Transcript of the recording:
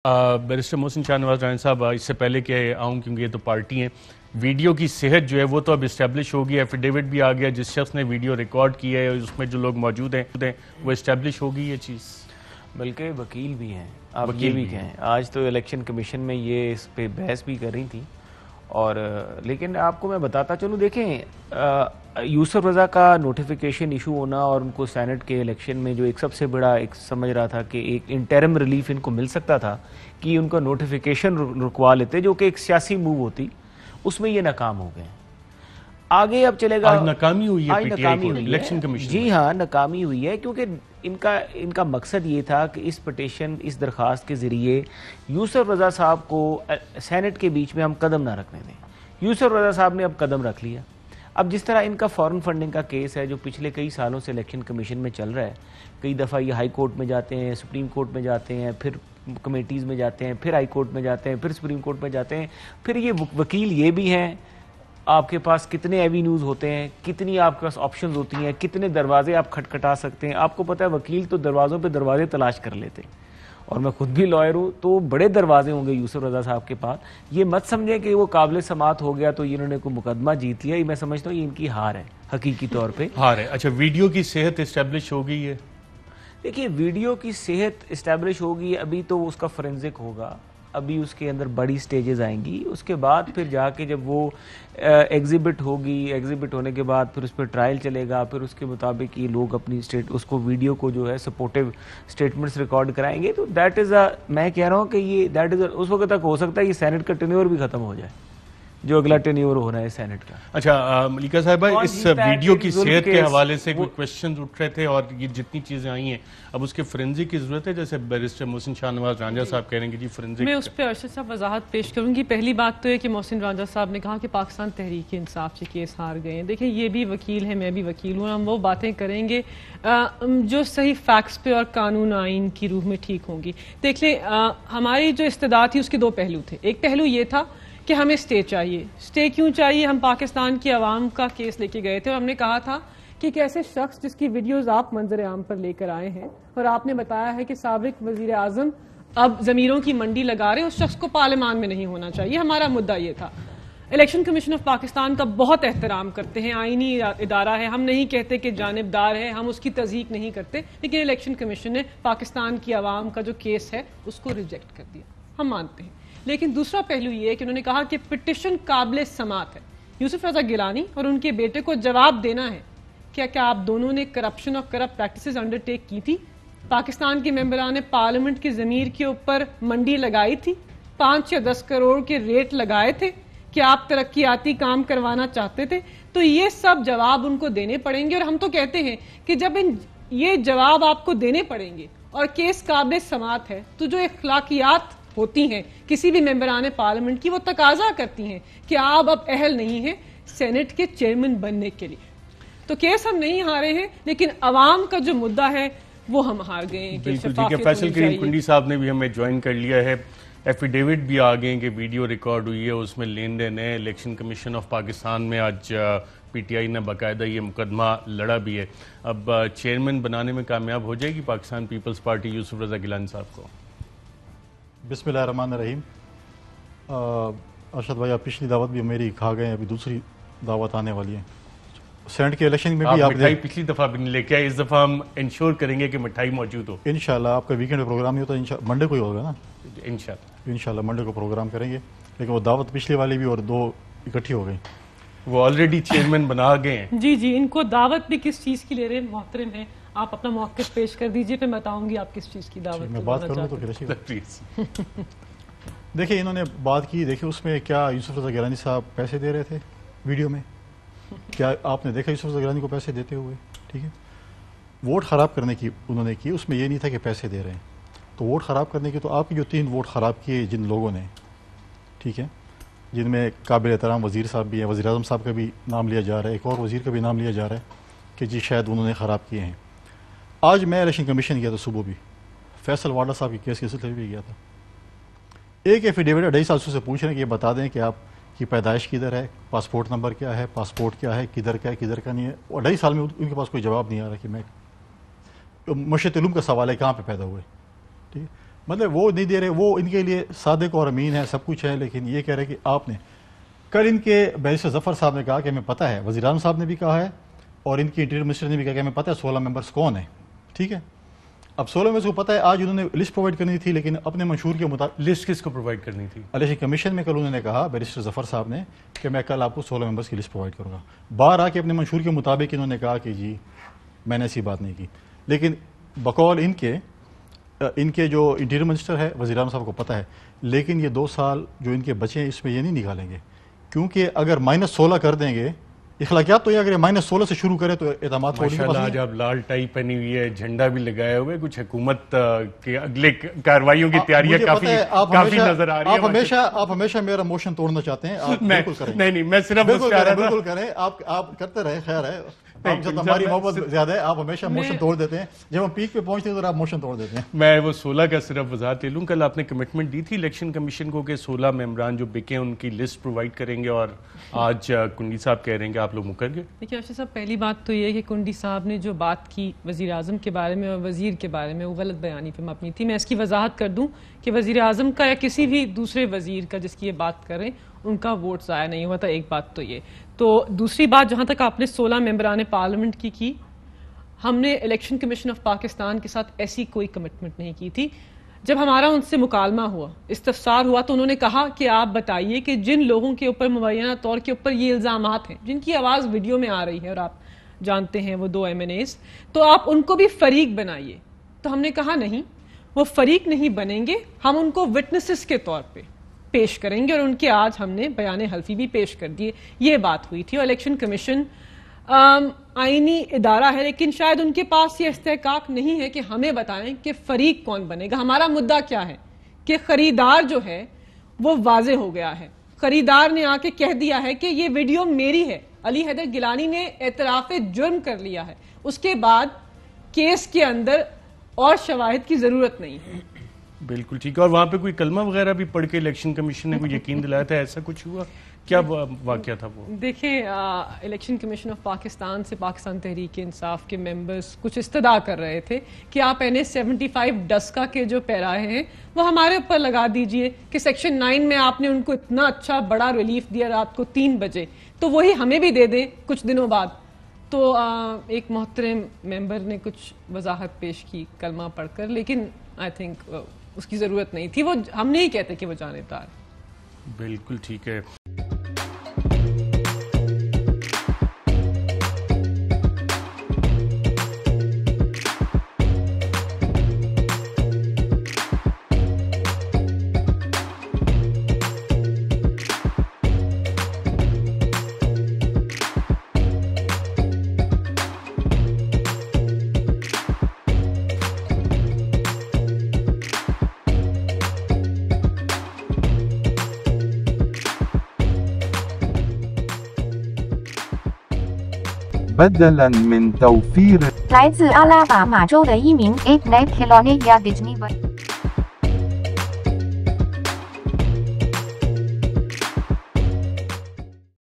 Barrister محسن شاہ نواز رائنا صاحب، اس سے پہلے کہ آؤں کیونکہ یہ تو پارٹی ہیں، ویڈیو کی صحت جو ہے وہ تو اب اسٹیبلش ہوگی، ایفیڈیوٹ بھی آ گیا، جس شخص نے ویڈیو ریکارڈ کی ہے اس میں جو لوگ موجود ہیں وہ اسٹیبلش ہوگی یہ چیز؟ بلکہ وکیل بھی ہیں، آپ یہ بھی کہیں آج تو الیکشن کمیشن میں یہ اس پہ بحث بھی کر رہی تھی، اور لیکن آپ کو میں بتاتا چلوں، دیکھیں یوسف رضا کا نوٹیفیکیشن ایشو ہونا اور ان کو سینٹ کے الیکشن میں جو ایک سب سے بڑا ایک سمجھ رہا تھا کہ ایک انٹرم ریلیف ان کو مل سکتا تھا کہ ان کا نوٹیفیکیشن رکوا لیتے، جو کہ ایک سیاسی موو ہوتی، اس میں یہ ناکام ہو گئے۔ آگے اب چلے گا، آج ناکامی ہوئی ہے پی ٹی آئی کو الیکشن کمیشن، جی ہاں ناکامی ہوئی ہے، کیونکہ ان کا مقصد یہ تھا کہ اس پٹیشن، اس درخواست کے ذریعے یوسف رضا صاحب کو سینٹ کے بیچ میں ہم قدم نہ رکھنے دیں۔ یوسف رضا صاحب نے اب قدم رکھ لیا۔ اب جس طرح ان کا فارن فنڈنگ کا کیس ہے جو پچھلے کئی سالوں سے الیکشن کمیشن میں چل رہا ہے، کئی دفعہ یہ ہائی کورٹ میں جاتے ہیں، سپریم کورٹ میں جاتے ہیں، پھر کمیٹیز میں جاتے ہیں، پھر ہائی کورٹ میں جاتے ہیں، پھر سپریم کورٹ میں جاتے ہیں، پھر یہ وکیل یہ بھی ہیں، آپ کے پاس کتنے ایوینیوز ہوتے ہیں، کتنی آپ کے پاس آپشنز ہوتی ہیں، کتنے دروازے آپ کھٹکھٹا سکتے ہیں۔ آپ کو پتہ ہے وکیل تو دروازوں پہ دروازے تلاش کر لیتے ہیں، اور میں خود بھی لائر ہوں، تو بڑے دروازے ہوں گے یوسف رضا صاحب کے پاس۔ یہ مت سمجھیں کہ وہ قابل سماعت ہو گیا تو انہوں نے کوئی مقدمہ جیت لیا، یہ میں سمجھتا ہوں یہ ان کی ہار ہے، حقیقی طور پہ ہار ہے۔ اچھا، ویڈیو کی صحت اسٹیبلش ہو گئی ہے؟ دیکھیے ویڈیو کی صحت اسٹیبلش ہوگی، ابھی تو اس کا فورینزک ہوگا، ابھی اس کے اندر بڑی سٹیجز آئیں گی، اس کے بعد پھر جا کے جب وہ ایگزیبٹ ہوگی، ایگزیبٹ ہونے کے بعد پھر اس پہ ٹرائل چلے گا، پھر اس کے مطابق یہ لوگ اپنی اس کو ویڈیو کو جو ہے سپورٹیو سٹیٹمنٹس ریکارڈ کرائیں گے، تو دیٹ از میں کہہ رہا ہوں کہ یہ دیٹ از اس وقت تک ہو سکتا ہے یہ سینٹ کا ٹینیور بھی ختم ہو جائے، جو اگلا ٹینیور ہونا ہے سینٹ کا۔ اچھا ملکہ صاحبہ، اس ویڈیو کی صحت کے حوالے سے کوئی کویسچنز اٹھ رہے تھے اور یہ جتنی چیزیں آئی ہیں اب اس کے فورینزک کی ضرورت ہے، جیسے بیرسٹر محسن شاہ نواز رانجھا صاحب کہہ رہے ہیں کہ جی فورینزک۔ میں اس پہ ارشد صاحب وضاحت پیش کروں گی۔ پہلی بات تو ہے کہ محسن رانجھا صاحب نے کہا کہ پاکستان تحریک انصاف سے کیس ہار گئے ہیں۔ دیکھیں یہ بھی وکیل ہیں، میں بھی وکیل ہوں، ہم وہ باتیں کریں گے جو صحیح فیکٹس پہ اور قانون آئین کی روح میں ٹھیک ہوں گی۔ دیکھ لیں ہماری جو استدعا تھی اس کے دو پہلو تھے۔ ایک پہلو یہ تھا کہ ہمیں سٹے چاہیے۔ سٹے کیوں چاہیے؟ ہم پاکستان کی عوام کا کیس لے کے گئے تھے اور ہم نے کہا تھا کہ ایک ایسے شخص جس کی ویڈیوز آپ منظر عام پر لے کر آئے ہیں اور آپ نے بتایا ہے کہ سابق وزیر اعظم اب ضمیروں کی منڈی لگا رہے ہیں، اس شخص کو پارلیمان میں نہیں ہونا چاہیے۔ ہمارا مدعا یہ تھا۔ الیکشن کمیشن آف پاکستان کا بہت احترام کرتے ہیں، آئینی ادارہ ہے، ہم نہیں کہتے کہ جانبدار ہے، ہم اس کی تصدیق نہیں کرتے، لیکن الیکشن کمیشن نے پاکستان کی عوام کا جو کیس ہے اس کو ریجیکٹ کر دیا، ہم مانتے ہیں۔ لیکن دوسرا پہلو یہ ہے کہ انہوں نے کہا کہ پٹیشن قابل سماعت ہے، یوسف رضا گیلانی اور ان کے بیٹے کو جواب دینا ہے کیا آپ دونوں نے کرپشن اور کرپٹ پریکٹسز انڈر ٹیک کی تھی؟ پاکستان کے ممبران پارلیمنٹ کی ضمیر کے اوپر منڈی لگائی تھی، 5 یا 10 کروڑ کے ریٹ لگائے تھے کہ آپ ترقیاتی کام کروانا چاہتے تھے؟ تو یہ سب جواب ان کو دینے پڑیں گے، اور ہم تو کہتے ہیں کہ جب یہ جواب آپ کو دینے پڑیں گے اور کیس قابل سماعت ہے تو جو اخلاقیات ہوتی ہیں کسی بھی ممبران پارلیمنٹ کی وہ تقاضا کرتی ہیں کہ آپ اب اہل نہیں ہیں سینٹ کے چیئرمین بننے کے لیے۔ تو کیس ہم نہیں ہارے ہیں، لیکن عوام کا جو مدعا ہے وہ ہم ہار گئے ہیں۔ بالکل ٹھیک ہے، فیصل کریم کنڈی صاحب نے بھی ہمیں جوائن کر لیا ہے، ایفیڈیوٹ بھی آ گئے کہ ویڈیو ریکارڈ ہوئی ہے، اس میں لین دین ہے۔ الیکشن کمیشن آف پاکستان میں آج پی ٹی آئی نے باقاعدہ یہ مقدمہ لڑا بھی ہے۔ اب چیئرمین بنانے میں کامیاب ہو جائے گی پاکستان پیپلز پارٹی یوسف رضا گیلانی صاحب کو؟ بسم اللہ الرحمن الرحیم۔ ارشد بھائی، آپ پچھلی دعوت بھی میری کھا گئے ہیں، ابھی دوسری دعوت آنے والی ہے سینٹ کے الیکشن میں بھی۔ آپ مٹھائی پچھلی دفعہ بھی نہیں لے کے آئے، اس دفعہ ہم انشور کریں گے کہ مٹھائی موجود ہو انشاءاللہ۔ آپ کا ویکینڈ پروگرام نہیں ہوتا، منڈے کو ہی ہوگا نا؟ انشاءاللہ منڈے کو پروگرام کریں گے، لیکن وہ دعوت پچھلی والی بھی اور دو اکٹھی ہو گئی، وہ آلریڈی چیئرمین بنا گئے ہیں۔ جی ان کو دعوت بھی کس چیز کی لے رہے ہیں محترم ہیں، آپ اپنا موقف پیش کر دیجئے، پھر میں بتاؤں گی آپ کس چیز کی دعوت میں بات کروں تو پھر دیکھیں انہوں نے بات کی، دیکھیں اس میں کیا یوسف رضا گیلانی صاحب پیسے دے رہے تھے ویڈیو میں؟ کیا آپ نے دیکھا یوسف رضا گیلانی کو پیسے دیتے ہوئے؟ ٹھیک ہے، ووٹ خراب کرنے کی انہوں نے کی، اس میں یہ نہیں تھا کہ پیسے دے رہے ہیں۔ تو ووٹ خراب کرنے کی تو آپ کی جو 3 ووٹ خراب کیے جن لوگوں نے، ٹھیک ہے، جن میں قابل احترام وزیر صاحب بھی ہیں، وزیر اعظم صاحب کا بھی نام لیا جا رہا ہے، ایک اور وزیر کا بھی نام لیا جا رہا ہے کہ جی شاید انہوں نے خراب کیے ہیں۔ آج میں الیکشن کمیشن گیا تھا صبح بھی، فیصل واڈا صاحب کی کیس کے سلسلے بھی گیا تھا۔ ایک ایفیڈیوٹ 2.5 سال سے پوچھ رہے ہیں کہ یہ بتا دیں کہ آپ کی پیدائش کدھر ہے، پاسپورٹ نمبر کیا ہے، پاسپورٹ کیا ہے، کدھر کا ہے کدھر کا نہیں ہے، اور 2.5 سال میں ان کے پاس کوئی جواب نہیں آ رہا کہ میں مشرق علوم کا سوال ہے کہاں پہ پیدا ہوئے۔ ٹھیک ہے، مطلب وہ نہیں دے رہے, وہ ان کے لیے صادق اور امین ہے, سب کچھ ہے, لیکن یہ کہہ رہے کہ آپ نے کل ان کے بیرسٹر ظفر صاحب نے کہا کہ ہمیں پتہ ہے, وزیر اعظم صاحب نے بھی کہا ہے اور ان کی انٹیریئر منسٹر نے بھی کہا کہ ہمیں پتہ ہے 16 ممبرس کون ہیں, ٹھیک ہے. اب 16 ممبرس کو پتہ ہے, آج انہوں نے لسٹ پرووائڈ کرنی تھی, لیکن اپنے منشور کے مطابق لسٹ کس کو پرووائڈ کرنی تھی؟ الیکشن کمیشن میں کل انہوں نے کہا بیرسٹر ظفر صاحب نے کہ میں کل آپ کو 16 ممبرس کی لسٹ پرووائڈ کروں گا. باہر آ کے اپنے منشور کے مطابق انہوں نے کہا کہ جی میں نے ایسی بات نہیں کی, لیکن بقول ان کے جو انٹیریئر منسٹر ہے وزیر اعظم صاحب کو پتہ ہے, لیکن یہ 2 سال جو ان کے بچے ہیں اس میں یہ نہیں نکالیں گے, کیونکہ اگر -16 کر دیں گے اخلاقیات تو یہ اگر -16 سے شروع کرے تو اعتماد کو ماشاءاللہ آج آپ لال ٹائی پہنی ہوئی ہے, جھنڈا بھی لگائے ہوئے, کچھ حکومت کے اگلے کارروائیوں کی تیاریاں کافی نظر آ رہی ہیں. آپ ہمیشہ میرا موشن توڑنا چاہتے ہیں, آپ بالکل کریں. نہیں میں صرف بالکل کریں, آپ کرتے رہے, خیر ہے, ہماری محبت زیادہ ہے, آپ ہمیشہ موشن توڑ دیتے ہیں, جب ہم پیک پہ پہنچتے ہیں تو آپ موشن توڑ دیتے ہیں. میں وہ 16 کا صرف وضاحت لے لوں, کل آپ نے کمٹمنٹ دی تھی الیکشن کمیشن کو کہ 16 ممبران جو بکے ان کی لسٹ پرووائڈ کریں گے, اور آج کنڈی صاحب کہہ رہے ہیں کہ آپ لوگ مکر گئے. دیکھیے ارشد صاحب, پہلی بات تو یہ ہے کہ کنڈی صاحب نے جو بات کی وزیر اعظم کے بارے میں اور وزیر کے بارے میں وہ غلط بیانی پہ مبنی تھی. میں اس کی وضاحت کر دوں کہ وزیر اعظم کا یا کسی بھی دوسرے وزیر کا جس کی یہ بات کریں ان کا ووٹ ضائع نہیں ہوا تھا, ایک بات تو یہ. تو دوسری بات, جہاں تک آپ نے 16 ممبران پارلیمنٹ کی ہم نے الیکشن کمیشن آف پاکستان کے ساتھ ایسی کوئی کمٹمنٹ نہیں کی تھی. جب ہمارا ان سے مکالمہ ہوا, استفسار ہوا, تو انہوں نے کہا کہ آپ بتائیے کہ جن لوگوں کے اوپر مبینہ طور کے اوپر یہ الزامات ہیں, جن کی آواز ویڈیو میں آ رہی ہے اور آپ جانتے ہیں وہ 2 MNAs, تو آپ ان کو بھی فریق بنائیے. تو ہم نے کہا نہیں, وہ فریق نہیں بنیں گے, ہم ان کو وٹنسز کے طور پہ پیش کریں گے, اور ان کے آج ہم نے بیان حلفی بھی پیش کر دیے. یہ بات ہوئی تھی. اور الیکشن کمیشن آئینی ادارہ ہے, لیکن شاید ان کے پاس یہ استحقاق نہیں ہے کہ ہمیں بتائیں کہ فریق کون بنے گا. ہمارا مدعا کیا ہے کہ خریدار جو ہے وہ واضح ہو گیا ہے. خریدار نے آ کے کہہ دیا ہے کہ یہ ویڈیو میری ہے. علی حیدر گیلانی نے اعتراف جرم کر لیا ہے. اس کے بعد کیس کے اندر اور شواہد کی ضرورت نہیں ہے. بالکل ٹھیک ہے. اور وہاں پہ کوئی کلمہ وغیرہ بھی پڑھ کے الیکشن کمیشن نے کوئی یقین دلایا تھا, ایسا کچھ ہوا؟ کیا واقعہ تھا وہ؟ دیکھیں, الیکشن کمیشن آف پاکستان سے پاکستان تحریک انصاف کے ممبرز کچھ استدعا کر رہے تھے کہ آپ NH-75 ڈسکا کے جو پیراہے ہیں وہ ہمارے اوپر لگا دیجئے, کہ سیکشن 9 میں آپ نے ان کو اتنا اچھا بڑا ریلیف دیا رات کو 3 بجے, تو وہی ہمیں بھی دے دیں کچھ دنوں بعد. تو ایک محترم ممبر نے کچھ وضاحت پیش کی کلمہ پڑھ کر, لیکن آئی تھنک اس کی ضرورت نہیں تھی. وہ ہم نہیں کہتے کہ وہ جانبدار. بالکل ٹھیک ہے. بدلاً من توفير 来自阿拉巴马州的一名 8-Night Kelowna Disney